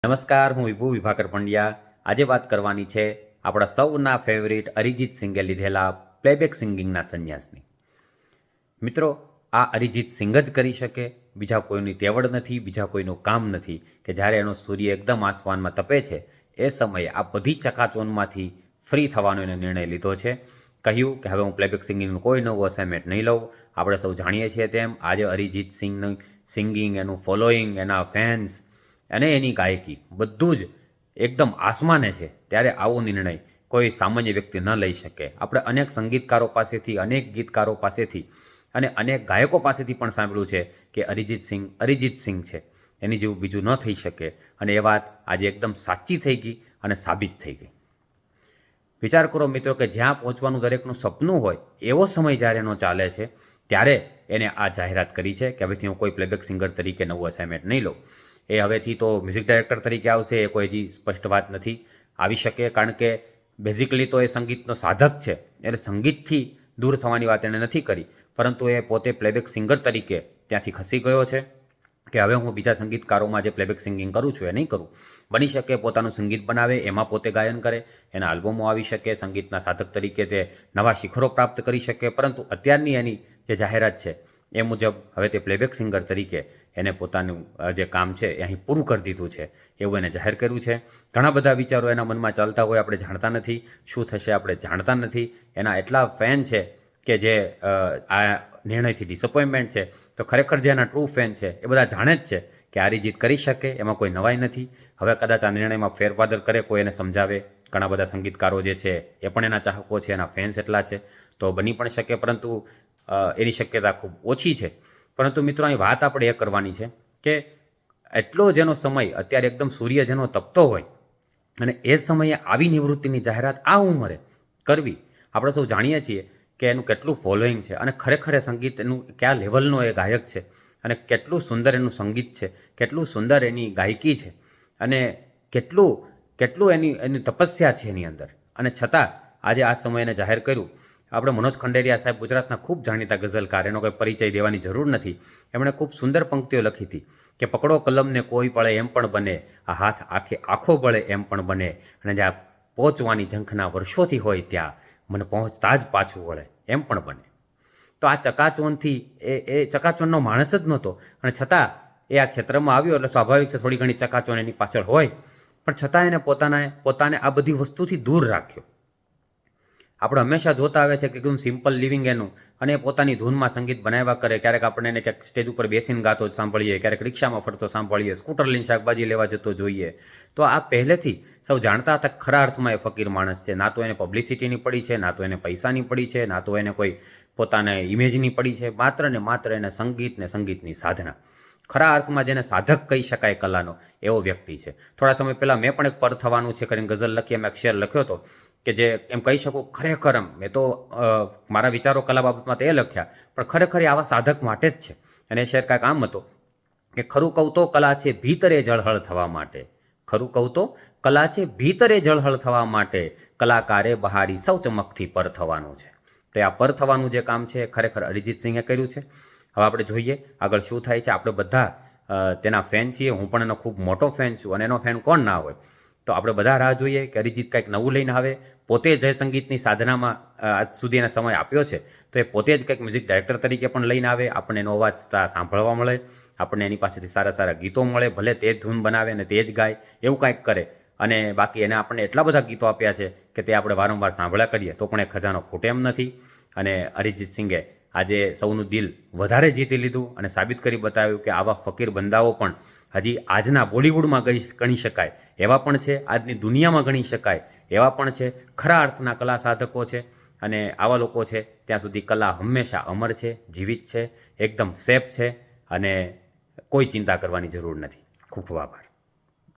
નમસ્કાર, હું વિભુ વિભાકર પંડ્યા. આજે વાત કરવાની છે આપણા સૌના ફેવરિટ અરિજીત સિંઘે લીધેલા પ્લેબેક સિંગિંગના સંન્યાસની. મિત્રો, આ અરિજીત સિંઘ જ કરી શકે, બીજા કોઈની તેવડ નથી, બીજા કોઈનું કામ નથી કે જ્યારે એનો સૂર્ય એકદમ આસમાનમાં તપે છે એ સમયે આ બધી ચકાચોનમાંથી ફ્રી થવાનો એને નિર્ણય લીધો છે. કહ્યું કે હવે હું પ્લેબેક સિંગિંગનું કોઈ નવું અસાઇનમેન્ટ નહીં લઉં. આપણે સૌ જાણીએ છીએ તેમ આજે અરિજીત સિંઘનું સિંગિંગ, એનું ફોલોઈંગ, એના ફેન્સ અને એની ગાયકી બધું જ એકદમ આસમાને છે. ત્યારે આવો નિર્ણય કોઈ સામાન્ય વ્યક્તિ ન લઈ શકે. આપણે અનેક સંગીતકારો પાસેથી, અનેક ગીતકારો પાસેથી અને અનેક ગાયકો પાસેથી પણ સાંભળ્યું છે કે અરિજીત સિંઘ છે, એની જેવું બીજું ન થઈ શકે. અને એ વાત આજે એકદમ સાચી થઈ ગઈ અને સાબિત થઈ ગઈ. વિચાર કરો મિત્રો કે જ્યાં પહોંચવાનું દરેકનું સપનું હોય એવો સમય જ્યારે એનો ચાલે છે ત્યારે એને આ જાહેરાત કરી છે કે હવેથી હું કોઈ પ્લેબેક સિંગર તરીકે નવું અસાઇનમેન્ટ નહીં લઉં. એ હવેથી તો મ્યુઝિક ડાયરેક્ટર તરીકે આવશે, એ કોઈ હજી સ્પષ્ટ વાત નથી. આવી શકે કારણ કે બેઝિકલી તો એ સંગીતનો સાધક છે, એટલે સંગીતથી દૂર થવાની વાત એણે નથી કરી, પરંતુ એ પોતે પ્લેબેક સિંગર તરીકે ત્યાંથી ખસી ગયો છે કે હવે હું બીજા સંગીતકારોમાં જે પ્લેબેક સિંગિંગ કરું છું એ નહીં કરું. બની શકે પોતાનું સંગીત બનાવે, એમાં પોતે ગાયન કરે, એના આલ્બમો આવી શકે, સંગીતના સાધક તરીકે તે નવા શિખરો પ્રાપ્ત કરી શકે. પરંતુ અત્યારની એની જે જાહેરાત છે એ મુજબ હવે તે પ્લેબેક સિંગર તરીકે એને પોતાનું જે કામ છે એ અહીં પૂરું કરી દીધું છે એવું એને જાહેર કર્યું છે. ઘણા બધા વિચારો એના મનમાં ચાલતા હોય, આપણે જાણતા નથી શું થશે, આપણે જાણતા નથી. એના એટલા ફેન છે કે જે આ નિર્ણયથી ડિસઅપોઇન્ટમેન્ટ છે, તો ખરેખર જે એના ટ્રુ ફેન છે એ બધા જાણે જ છે કે અરિજીત કરી શકે, એમાં કોઈ નવાઈ નથી. હવે કદાચ આ નિર્ણયમાં ફેરફાર કરે, કોઈ એને સમજાવે. ઘણા બધા સંગીતકારો જે છે એ પણ એના ચાહકો છે, એના ફેન્સ એટલા છે, તો બની પણ શકે, પરંતુ એની શક્યતા ખૂબ ઓછી છે. પરંતુ મિત્રો, અહીં વાત આપણે એ કરવાની છે કે એટલો જેનો સમય અત્યારે એકદમ સૂર્ય જેનો તપતો હોય અને એ સમયે આવી નિવૃત્તિની જાહેરાત આ ઉંમરે કરવી, આપણે સૌ જાણીએ છીએ કે એનું કેટલું ફોલોઈંગ છે અને ખરેખર એ સંગીત એનું કયા લેવલનો એ ગાયક છે અને કેટલું સુંદર એનું સંગીત છે, કેટલું સુંદર એની ગાયકી છે અને કેટલું એની તપસ્યા છે એની અંદર. અને છતાં આજે આ સમયે એને જાહેર કર્યું. આપણે મનોજ ખંડેરિયા સાહેબ ગુજરાતના ખૂબ જાણીતા ગઝલકાર, એનો કોઈ પરિચય દેવાની જરૂર નથી. એમણે ખૂબ સુંદર પંક્તિઓ લખી હતી કે પકડો કલમને કોઈ પળે એમ પણ બને, આ હાથ આખો બળે એમ પણ બને, અને જ્યાં પહોંચવાની ઝંખના વર્ષોથી હોય ત્યાં મને પહોંચતા જ પાછું વળે એમ પણ બને. તો આ ચકાચોનથી એ ચકાચોનનો માણસ જ નહોતો અને છતાં એ આ ક્ષેત્રમાં આવ્યો એટલે સ્વાભાવિક છે થોડી ઘણી ચકાચોન એની પાછળ હોય, પણ છતાં એને પોતાને આ બધી વસ્તુથી દૂર રાખ્યો. આપણે હંમેશા જોતા આવે છે કે એકદમ સિમ્પલ લિવિંગ એનું, અને પોતાની ધૂનમાં સંગીત બનાવ્યા કરે. ક્યારેક આપણે એને ક્યાંક સ્ટેજ ઉપર બેસીને ગાતો સાંભળીએ, ક્યારેક રિક્ષામાં ફરતો સાંભળીએ, સ્કૂટર લઈને શાકભાજી લેવા જતો જોઈએ. તો આ પહેલેથી સૌ જાણતા હતા ખરા અર્થમાં એ ફકીર માણસ છે. ના તો એને પબ્લિસિટીની પડી છે, ના તો એને પૈસાની પડી છે, ના તો એને કોઈ પોતાને ઇમેજની પડી છે. માત્ર ને માત્ર એને સંગીત ને સંગીતની સાધના. ખરા અર્થમાં જેને સાધક કહી શકાય કલાનો, એવો વ્યક્તિ છે. થોડા સમય પહેલાં મેં પણ એક પર થવાનું છે કરીને ગઝલ લખી, એમ એક શેર લખ્યો હતો કે જે એમ કહી શકું ખરેખર મેં તો મારા વિચારો કલા બાબતમાં તો એ લખ્યા, પણ ખરેખર આવા સાધક માટે જ છે. અને એ શેર કાંઈક આમ હતો કે ખરું કહું તો કલા છે ભીતરે જળહળ થવા માટે, ખરું કહું તો કલા છે ભીતરે જળહળ થવા માટે, કલાકારે બહારી સૌ ચમકથી પર થવાનું છે. તો આ પર થવાનું જે કામ છે ખરેખર અરિજીત સિંઘે કર્યું છે. હવે આપણે જોઈએ આગળ શું થાય છે. આપણે બધા તેના ફેન છીએ, હું પણ એનો ખૂબ મોટો ફેન છું, અને એનો ફેન કોણ ના હોય. તો આપણે બધા રાહ જોઈએ કે અરિજીત કંઈક નવું લઈને આવે. પોતે જે સંગીતની સાધનામાં આજ સુધી એને સમય આપ્યો છે, તો એ પોતે જ કંઈક મ્યુઝિક ડાયરેક્ટર તરીકે પણ લઈને આવે, આપણને એનો અવાજ સાંભળવા મળે, આપણને એની પાસેથી સારા સારા ગીતો મળે, ભલે તે જ ધૂન બનાવે અને તે જ ગાય, એવું કાંઈક કરે. અને બાકી એને આપણને એટલા બધા ગીતો આપ્યા છે કે તે આપણે વારંવાર સાંભળ્યા કરીએ તો પણ એ ખજાનો ખૂટે એમ નથી. અને અરિજીત સિંઘે આજે સૌનું દિલ વધારે જીતી લીધું અને સાબિત કરી બતાવ્યું કે આવા ફકીર બંદાઓ પણ હજી આજના બોલિવૂડમાં ગણી શકાય એવા પણ છે, આજની દુનિયામાં ગણી શકાય એવા પણ છે. ખરા અર્થના કલા સાધકો છે અને આવા લોકો છે ત્યાં સુધી કલા હંમેશા અમર છે, જીવિત છે, એકદમ સેફ છે અને કોઈ ચિંતા કરવાની જરૂર નથી. ખૂબ ખૂબ આભાર.